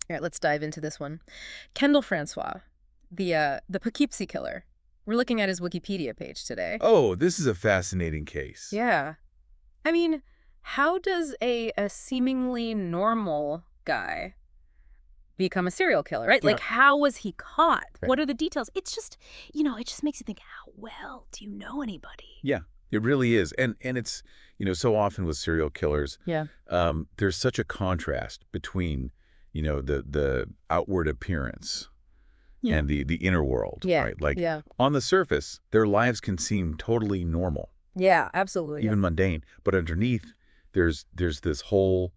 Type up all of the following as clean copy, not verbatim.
All right, let's dive into this one. Kendall Francois, the Poughkeepsie killer. We're looking at his Wikipedia page today. Oh, this is a fascinating case. Yeah. I mean, how does a seemingly normal guy become a serial killer, right? Yeah. Like, how was he caught? Right. What are the details? It's just, it just makes you think, how well do you know anybody? Yeah, it really is. And it's, so often with serial killers, Yeah. there's such a contrast between, the outward appearance Yeah. and the inner world, Yeah. right? Like Yeah. on the surface, their lives can seem totally normal, Yeah, absolutely. even mundane, but underneath there's this whole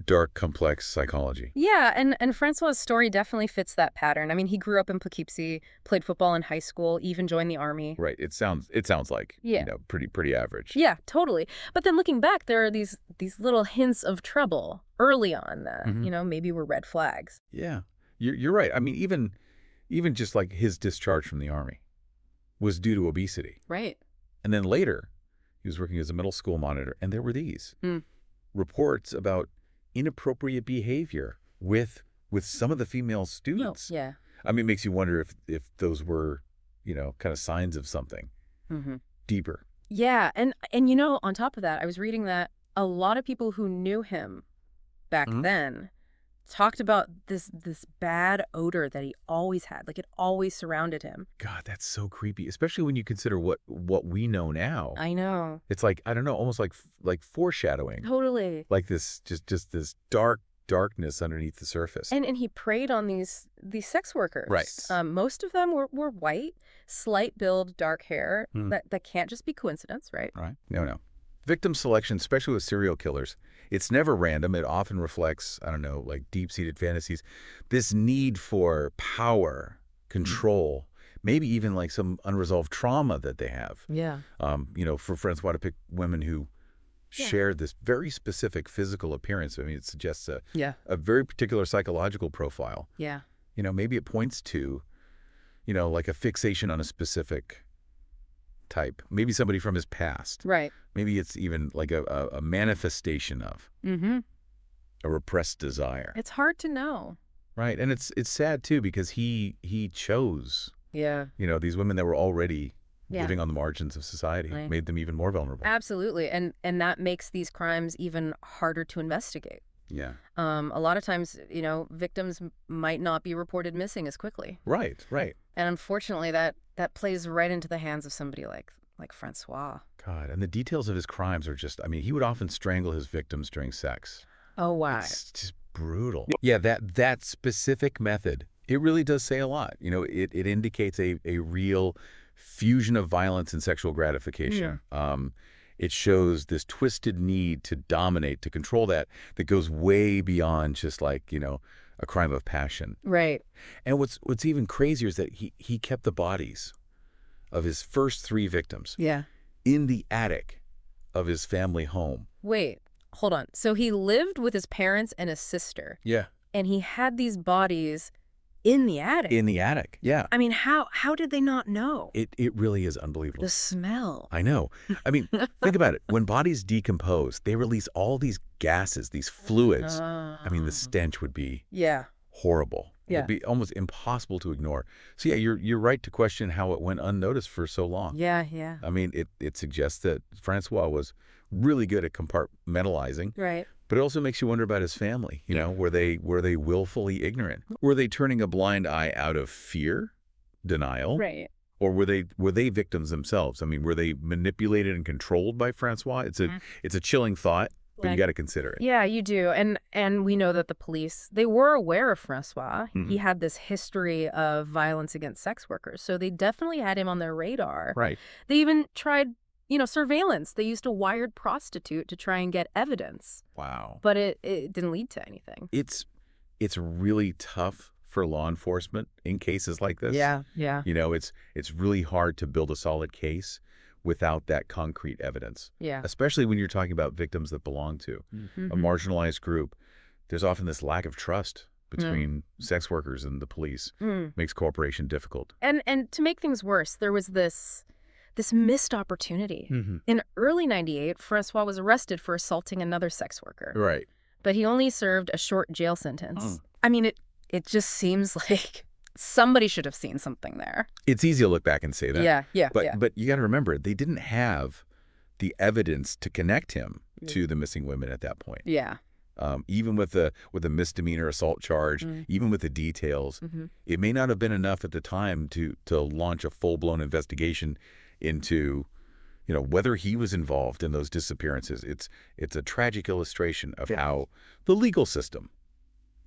dark, complex psychology. Yeah, and Francois' story definitely fits that pattern. I mean, he grew up in Poughkeepsie, played football in high school, even joined the army. Right. It sounds like, Yeah. pretty average. Yeah, totally. But then looking back, there are these little hints of trouble early on that, maybe were red flags. Yeah. You're right. I mean, even just like his discharge from the army was due to obesity. Right. And then later, he was working as a middle school monitor, and there were these reports about inappropriate behavior with some of the female students. Oh, yeah. I mean, it makes you wonder if those were, kind of signs of something deeper. Yeah, and on top of that, I was reading that a lot of people who knew him back then talked about this bad odor that he always had. Like, it always surrounded him. God, that's so creepy, especially when you consider what we know now. I know. It's like, I don't know, almost like foreshadowing. Totally. Like this, just this darkness underneath the surface. And he preyed on these sex workers. Right. Most of them were white, slight build, dark hair. That can't just be coincidence, right? Right. No. Victim selection, especially with serial killers, it's never random. It often reflects, I don't know, like deep-seated fantasies. This need for power, control, maybe even like some unresolved trauma that they have. Yeah. For Francois to pick women who shared this very specific physical appearance. I mean, it suggests a very particular psychological profile. Yeah. Maybe it points to, like a fixation on a specific type. Maybe somebody from his past. Right. Maybe it's even like a manifestation of a repressed desire. It's hard to know. Right. And it's sad, too, because he chose, these women that were already living on the margins of society, made them even more vulnerable. Absolutely. And that makes these crimes even harder to investigate. Yeah. A lot of times, victims might not be reported missing as quickly. Right. And unfortunately, that plays right into the hands of somebody like Francois. God, and the details of his crimes are just, I mean, he would often strangle his victims during sex. Oh, wow. It's just brutal. Yeah, that specific method, it really does say a lot. It indicates a real fusion of violence and sexual gratification. It shows this twisted need to dominate, to control that goes way beyond just like, a crime of passion. Right. And what's even crazier is that he kept the bodies of his first 3 victims in the attic of his family home. Wait, hold on. So he lived with his parents and his sister. Yeah. And he had these bodies in the attic. In the attic, yeah. I mean, how did they not know? It really is unbelievable. The smell. I know. I mean, think about it. When bodies decompose, they release all these gases, these fluids. I mean, the stench would be horrible. Yeah. It'd be almost impossible to ignore. So yeah, you're right to question how it went unnoticed for so long. Yeah. I mean, it suggests that Francois was really good at compartmentalizing. Right. But it also makes you wonder about his family. Were they willfully ignorant? Were they turning a blind eye out of fear, denial? Right. Or were they victims themselves? I mean, were they manipulated and controlled by Francois? It's a chilling thought, but you got to consider it. Yeah, you do. And we know that the police, they were aware of Francois. He had this history of violence against sex workers. So they definitely had him on their radar. Right. They even tried, surveillance. They used a wired prostitute to try and get evidence. Wow. But it didn't lead to anything. It's really tough for law enforcement in cases like this. Yeah. It's really hard to build a solid case without that concrete evidence. Yeah. Especially when you're talking about victims that belong to a marginalized group. There's often this lack of trust between sex workers and the police. Makes cooperation difficult. And to make things worse, there was this missed opportunity. In early '98, Francois was arrested for assaulting another sex worker. Right. But he only served a short jail sentence. I mean, it just seems like somebody should have seen something there. It's easy to look back and say that. Yeah. But you got to remember, they didn't have the evidence to connect him to the missing women at that point. Yeah. Even with a misdemeanor assault charge, even with the details, it may not have been enough at the time to launch a full-blown investigation into, whether he was involved in those disappearances. It's a tragic illustration of how the legal system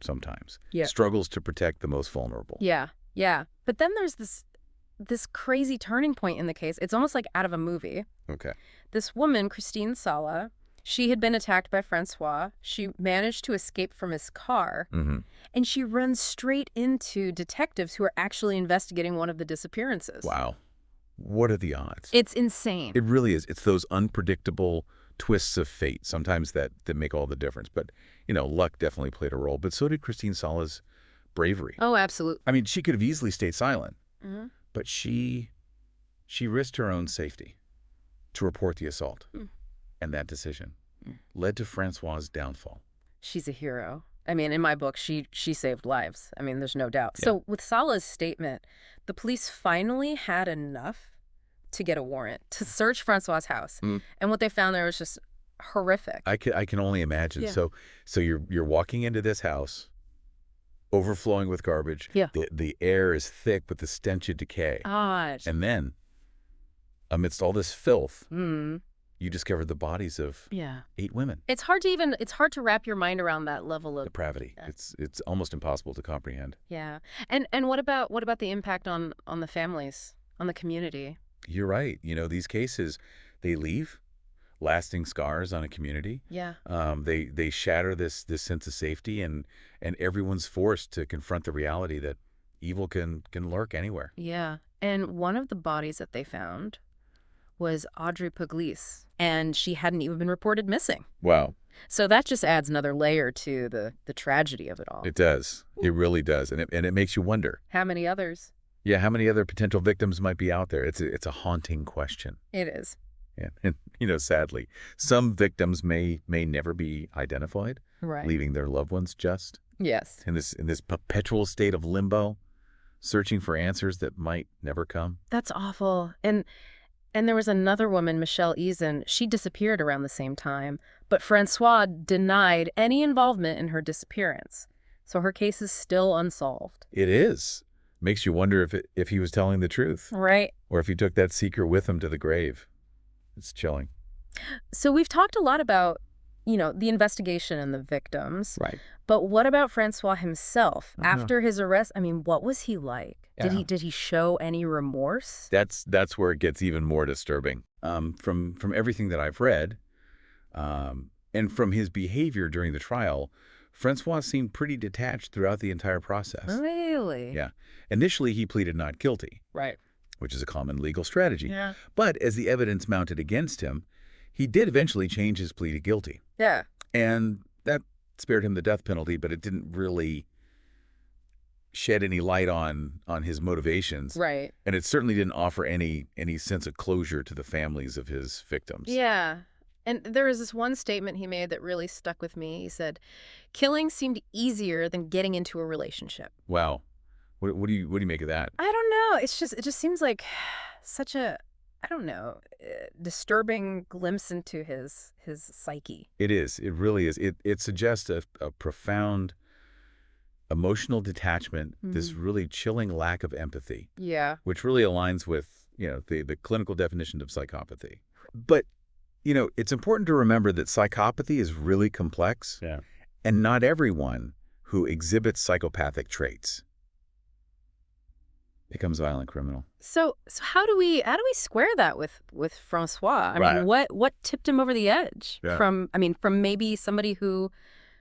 sometimes struggles to protect the most vulnerable. Yeah. But then there's this crazy turning point in the case. It's almost like out of a movie. Okay. This woman, Christine Sala, she had been attacked by Francois. She managed to escape from his car, and she runs straight into detectives who are actually investigating one of the disappearances. Wow. What are the odds? It's insane. It really is. It's those unpredictable twists of fate sometimes that make all the difference. But, luck definitely played a role. But so did Christine Sala's bravery. Oh, absolutely. I mean, she could have easily stayed silent, but she risked her own safety to report the assault. And that decision led to Francois' downfall. She's a hero. I mean, in my book, she saved lives. I mean, there's no doubt. Yeah. So with Sala's statement, the police finally had enough to get a warrant to search Francois' house. And what they found there was just horrific. I can only imagine. Yeah. So you're walking into this house, overflowing with garbage. Yeah. The air is thick with the stench of decay. Gosh. And then, amidst all this filth, you discovered the bodies of 8 women. It's hard to wrap your mind around that level of depravity. It's almost impossible to comprehend. Yeah. And what about the impact on the families, on the community? You're right. These cases, they leave lasting scars on a community. Yeah. They shatter this sense of safety, and everyone's forced to confront the reality that evil can lurk anywhere. Yeah. And one of the bodies that they found was Audrey Pugliese, and she hadn't even been reported missing. Wow. So that just adds another layer to the tragedy of it all. It does. It really does. And it makes you wonder. How many others? Yeah, how many other potential victims might be out there? It's a haunting question. It is. Yeah. And, sadly, some victims may never be identified, right, leaving their loved ones just yes in this perpetual state of limbo, searching for answers that might never come. That's awful. And there was another woman, Michelle Eason. She disappeared around the same time, but Francois denied any involvement in her disappearance. So her case is still unsolved. It is. Makes you wonder if he was telling the truth. Right. Or if he took that secret with him to the grave. It's chilling. So we've talked a lot about, the investigation and the victims. Right. But what about Francois himself? After his arrest, I mean, what was he like? Yeah. Did he show any remorse? That's where it gets even more disturbing. From everything that I've read, and from his behavior during the trial, Francois seemed pretty detached throughout the entire process. Really? Yeah. Initially, he pleaded not guilty. Right. Which is a common legal strategy. Yeah. But as the evidence mounted against him, he did eventually change his plea to guilty. Yeah. And that spared him the death penalty, but it didn't really shed any light on his motivations. Right. And it certainly didn't offer any sense of closure to the families of his victims. Yeah. And there was this one statement he made that really stuck with me. He said, "Killing seemed easier than getting into a relationship." Wow. What do you make of that? I don't know. It just seems like such a, I don't know, disturbing glimpse into his psyche. It is. It really is. It suggests a profound emotional detachment, this really chilling lack of empathy. Yeah. Which really aligns with, the clinical definition of psychopathy. But, it's important to remember that psychopathy is really complex. Yeah. And not everyone who exhibits psychopathic traits becomes a violent criminal. So how do we square that with Francois? I mean, what tipped him over the edge from maybe somebody who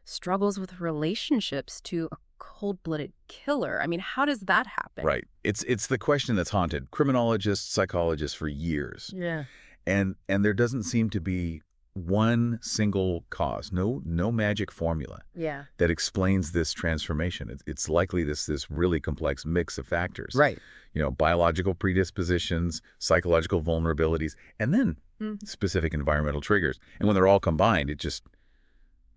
struggles with relationships to a cold-blooded killer? I mean, how does that happen? Right. It's the question that's haunted criminologists, psychologists for years. Yeah. And there doesn't seem to be one single cause, no magic formula that explains this transformation. It's likely this really complex mix of factors. Right. Biological predispositions, psychological vulnerabilities, and then specific environmental triggers. And when they're all combined,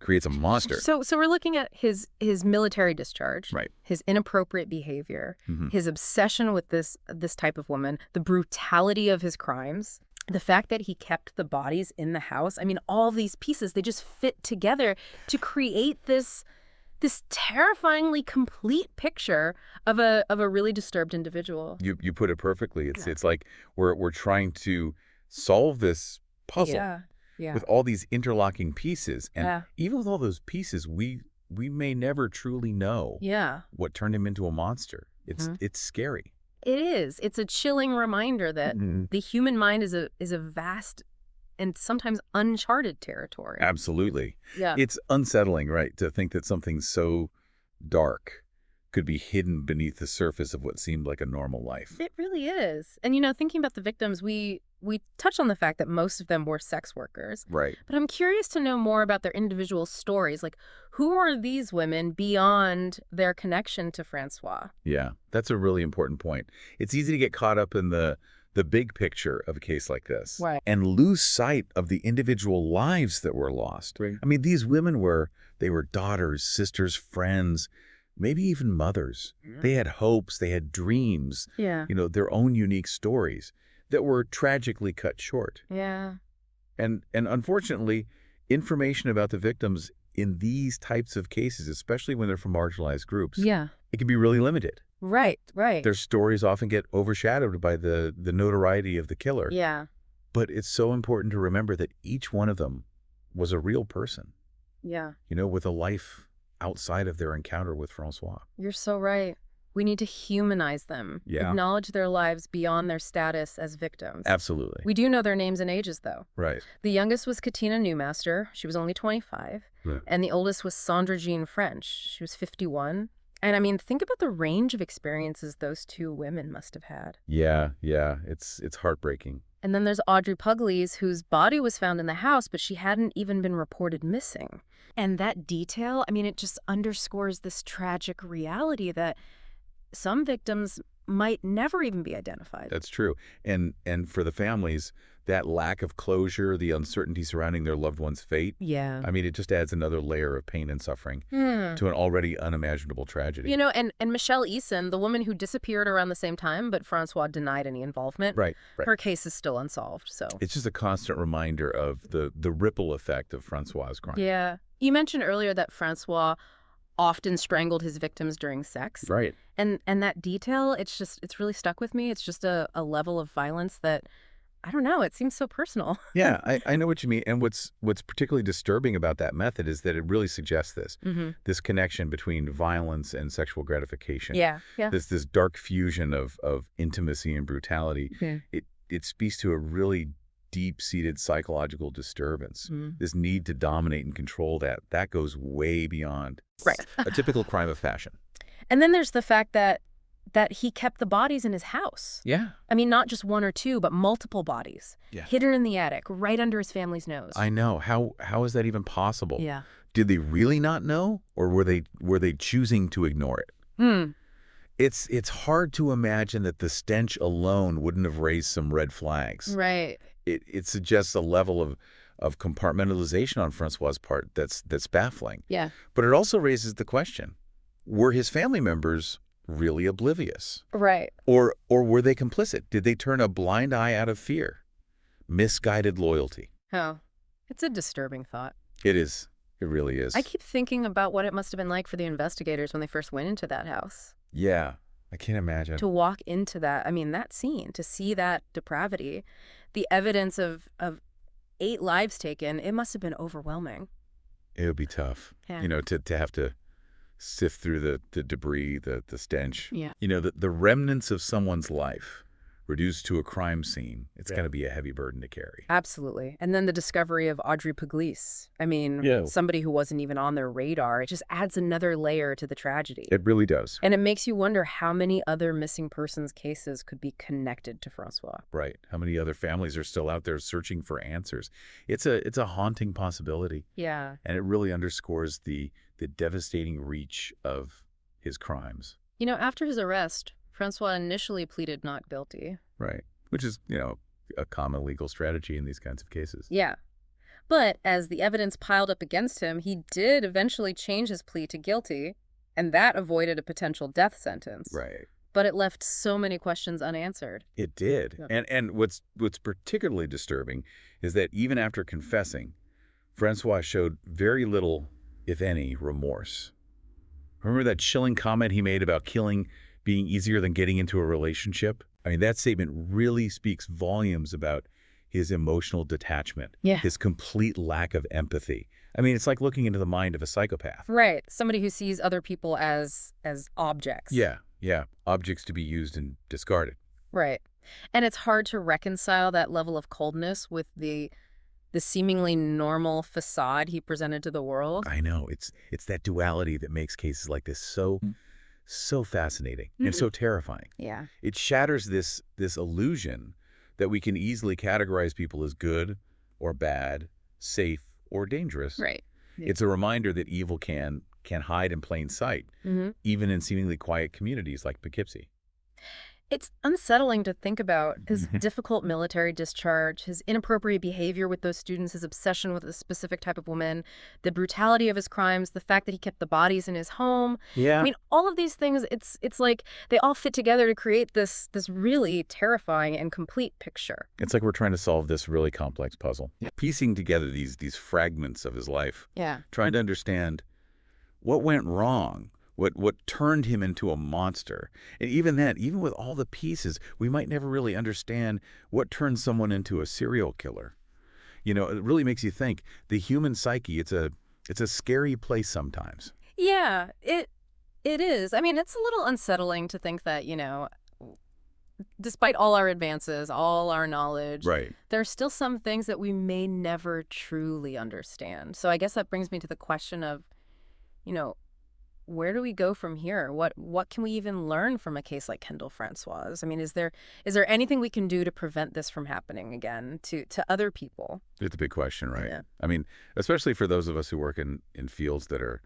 creates a monster. So we're looking at his military discharge, Right. his inappropriate behavior, Mm-hmm. his obsession with this type of woman, the brutality of his crimes, the fact that he kept the bodies in the house. I mean, all these pieces, they just fit together to create this terrifyingly complete picture of a really disturbed individual. You put it perfectly. It's like we're trying to solve this puzzle Yeah. with all these interlocking pieces, and Yeah. even with all those pieces, we may never truly know Yeah. what turned him into a monster. Mhm. It's scary. It is. It's a chilling reminder that the human mind is a vast and sometimes uncharted territory. Absolutely. Yeah. It's unsettling, right, to think that something so dark could be hidden beneath the surface of what seemed like a normal life. It really is. And, thinking about the victims, we touched on the fact that most of them were sex workers. Right. But I'm curious to know more about their individual stories. Like, who are these women beyond their connection to Francois? Yeah, that's a really important point. It's easy to get caught up in the big picture of a case like this, Right. and lose sight of the individual lives that were lost. Right. I mean, these women were daughters, sisters, friends, maybe even mothers. Yeah. They had hopes, they had dreams, Yeah. their own unique stories that were tragically cut short. Yeah. And unfortunately, information about the victims in these types of cases, especially when they're from marginalized groups, Yeah. it can be really limited. Right. Their stories often get overshadowed by the notoriety of the killer. Yeah. But it's so important to remember that each one of them was a real person, Yeah. with a life outside of their encounter with Francois. You're so right. We need to humanize them. Yeah. Acknowledge their lives beyond their status as victims. Absolutely. We do know their names and ages, though. Right. The youngest was Katina Newmaster. She was only 25. Right. And the oldest was Sandra Jean French. She was 51. And I mean, think about the range of experiences those two women must have had. Yeah. It's heartbreaking. And then there's Audrey Pugliese, whose body was found in the house, but she hadn't even been reported missing. And that detail, I mean, it just underscores this tragic reality that some victims might never even be identified. That's true. And for the families, that lack of closure, the uncertainty surrounding their loved one's fate, Yeah. I mean, it just adds another layer of pain and suffering to an already unimaginable tragedy. And Michelle Eason, the woman who disappeared around the same time, but Francois denied any involvement. Right. Her case is still unsolved, so. It's just a constant reminder of the ripple effect of Francois's crime. Yeah. You mentioned earlier that Francois often strangled his victims during sex. Right. And that detail, it's really stuck with me. It's just a level of violence that, I don't know, it seems so personal. Yeah, I know what you mean. And what's particularly disturbing about that method is that it really suggests this connection between violence and sexual gratification. Yeah. This dark fusion of intimacy and brutality. Yeah. It speaks to a really deep-seated psychological disturbance. This need to dominate and control that goes way beyond a typical crime of passion. And then there's the fact that he kept the bodies in his house. Yeah. I mean, not just one or two, but multiple bodies. Yeah. Hidden in the attic, right under his family's nose. I know. How is that even possible? Yeah. Did they really not know, or were they choosing to ignore it? It's hard to imagine that the stench alone wouldn't have raised some red flags. Right. It suggests a level of compartmentalization on Francois's part that's baffling. Yeah. But it also raises the question, were his family members really oblivious? Right. Or were they complicit? Did they turn a blind eye out of fear? Misguided loyalty. Oh, it's a disturbing thought. It is. It really is. I keep thinking about what it must have been like for the investigators when they first went into that house. Yeah, I can't imagine. To walk into that, I mean, that scene, to see that depravity, the evidence of 8 lives taken, it must have been overwhelming. It would be tough, Yeah. to have to sift through the debris, the stench. Yeah. The remnants of someone's life reduced to a crime scene. It's got to be a heavy burden to carry. Absolutely. And then the discovery of Audrey Pugliese. I mean, somebody who wasn't even on their radar. It just adds another layer to the tragedy. It really does. And it makes you wonder how many other missing persons cases could be connected to Francois. Right. How many other families are still out there searching for answers? It's a haunting possibility. Yeah. And it really underscores the devastating reach of his crimes. After his arrest, Francois initially pleaded not guilty. Right. Which is, a common legal strategy in these kinds of cases. Yeah. But as the evidence piled up against him, he did eventually change his plea to guilty, and that avoided a potential death sentence. Right. But it left so many questions unanswered. It did. Yeah. And what's particularly disturbing is that even after confessing, Francois showed very little, if any, remorse. Remember that chilling comment he made about killing being easier than getting into a relationship? I mean, that statement really speaks volumes about his emotional detachment, his complete lack of empathy. I mean, it's like looking into the mind of a psychopath. Right. Somebody who sees other people as objects. Yeah. Objects to be used and discarded. Right. And it's hard to reconcile that level of coldness with the seemingly normal facade he presented to the world. I know. It's that duality that makes cases like this so fascinating and so terrifying. Yeah. It shatters this illusion that we can easily categorize people as good or bad, safe or dangerous. Right. Yeah. It's a reminder that evil can hide in plain sight, even in seemingly quiet communities like Poughkeepsie. It's unsettling to think about his difficult military discharge, his inappropriate behavior with those students, his obsession with a specific type of woman, the brutality of his crimes, the fact that he kept the bodies in his home. Yeah. I mean, all of these things, it's like they all fit together to create this really terrifying and complete picture. It's like we're trying to solve this really complex puzzle, piecing together these fragments of his life, trying to understand what went wrong, what turned him into a monster. And even then, even with all the pieces, we might never really understand what turns someone into a serial killer. You know, it really makes you think. The human psyche, it's a scary place sometimes. Yeah, it is. I mean, it's a little unsettling to think that, despite all our advances, all our knowledge, there are still some things that we may never truly understand. So I guess that brings me to the question of, where do we go from here? What can we even learn from a case like Kendall Francois? I mean, is there anything we can do to prevent this from happening again to other people? It's a big question, right? Yeah. I mean, especially for those of us who work in fields that are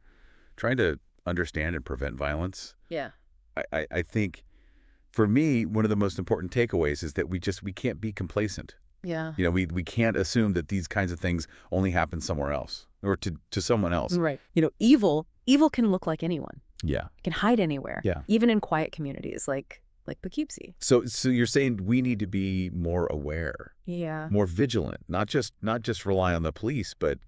trying to understand and prevent violence. Yeah. I think, for me, one of the most important takeaways is that we can't be complacent. Yeah. We can't assume that these kinds of things only happen somewhere else or to someone else. Right. Evil can look like anyone. Yeah. It can hide anywhere. Yeah. Even in quiet communities like Poughkeepsie. So you're saying we need to be more aware. Yeah. More vigilant, not just rely on the police, but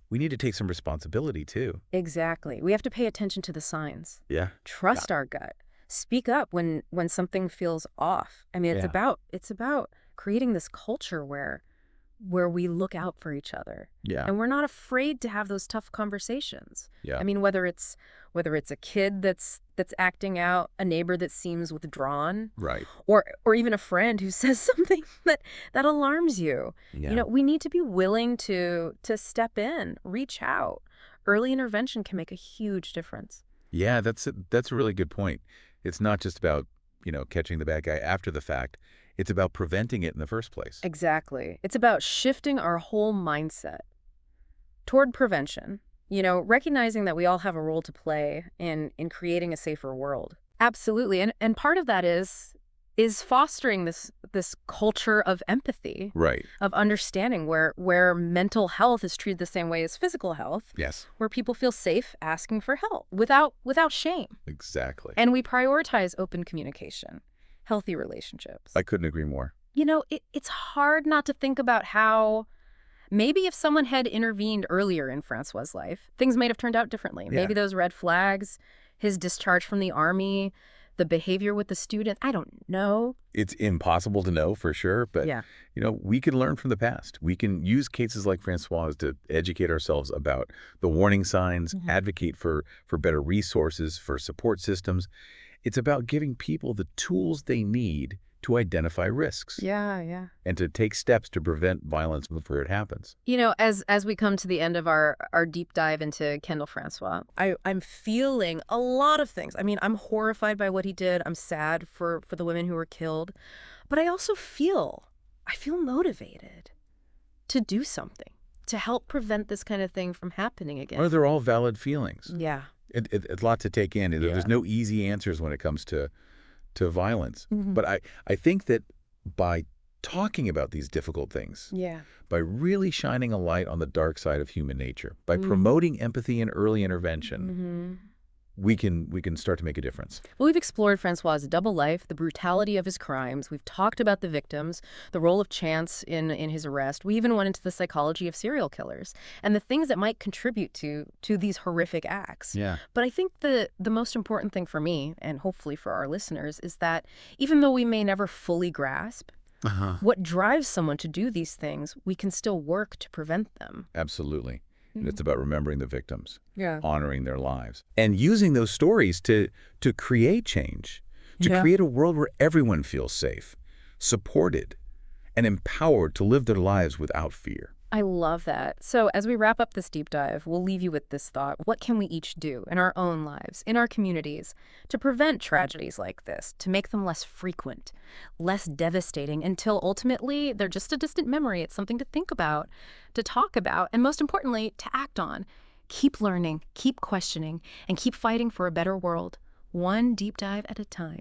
we need to take some responsibility too. Exactly. We have to pay attention to the signs. Yeah. Trust our gut. Speak up when something feels off. I mean, it's about creating this culture where we look out for each other. Yeah. And we're not afraid to have those tough conversations. Yeah. I mean, whether it's a kid that's acting out, a neighbor that seems withdrawn, right, or even a friend who says something that alarms you. Yeah. We need to be willing to step in, reach out. Early intervention can make a huge difference. Yeah, that's a really good point. It's not just about, catching the bad guy after the fact. It's about preventing it in the first place. Exactly. It's about shifting our whole mindset toward prevention, recognizing that we all have a role to play in creating a safer world. Absolutely. And part of that is fostering this culture of empathy, right, of understanding where mental health is treated the same way as physical health. Yes. Where where people feel safe asking for help without shame. Exactly. And we prioritize open communication, healthy relationships. I couldn't agree more. It's hard not to think about how maybe if someone had intervened earlier in Francois' life, things might have turned out differently. Yeah. Maybe those red flags, his discharge from the army, the behavior with the student, I don't know. It's impossible to know for sure, but Yeah. We can learn from the past. We can use cases like Francois to educate ourselves about the warning signs, advocate for better resources, for support systems. It's about giving people the tools they need to identify risks. Yeah. And to take steps to prevent violence before it happens. As we come to the end of our deep dive into Kendall Francois, I'm feeling a lot of things. I mean, I'm horrified by what he did. I'm sad for the women who were killed. But I also feel motivated to do something, to help prevent this kind of thing from happening again. Or they're all valid feelings. Yeah. It's a lot to take in. There's no easy answers when it comes to violence. But I think that by talking about these difficult things, Yeah. by really shining a light on the dark side of human nature, by promoting empathy and early intervention, we can start to make a difference. Well, we've explored Francois' double life, the brutality of his crimes. We've talked about the victims, the role of chance in his arrest. We even went into the psychology of serial killers and the things that might contribute to these horrific acts. Yeah. But I think the most important thing for me, and hopefully for our listeners, is that even though we may never fully grasp what drives someone to do these things, we can still work to prevent them. Absolutely. And it's about remembering the victims, Yeah. honoring their lives, and using those stories to create change, to Yeah. create a world where everyone feels safe, supported, and empowered to live their lives without fear. I love that. So as we wrap up this deep dive, we'll leave you with this thought. What can we each do in our own lives, in our communities, to prevent tragedies like this, to make them less frequent, less devastating, until ultimately they're just a distant memory? It's something to think about, to talk about, and most importantly, to act on. Keep learning, keep questioning, and keep fighting for a better world, one deep dive at a time.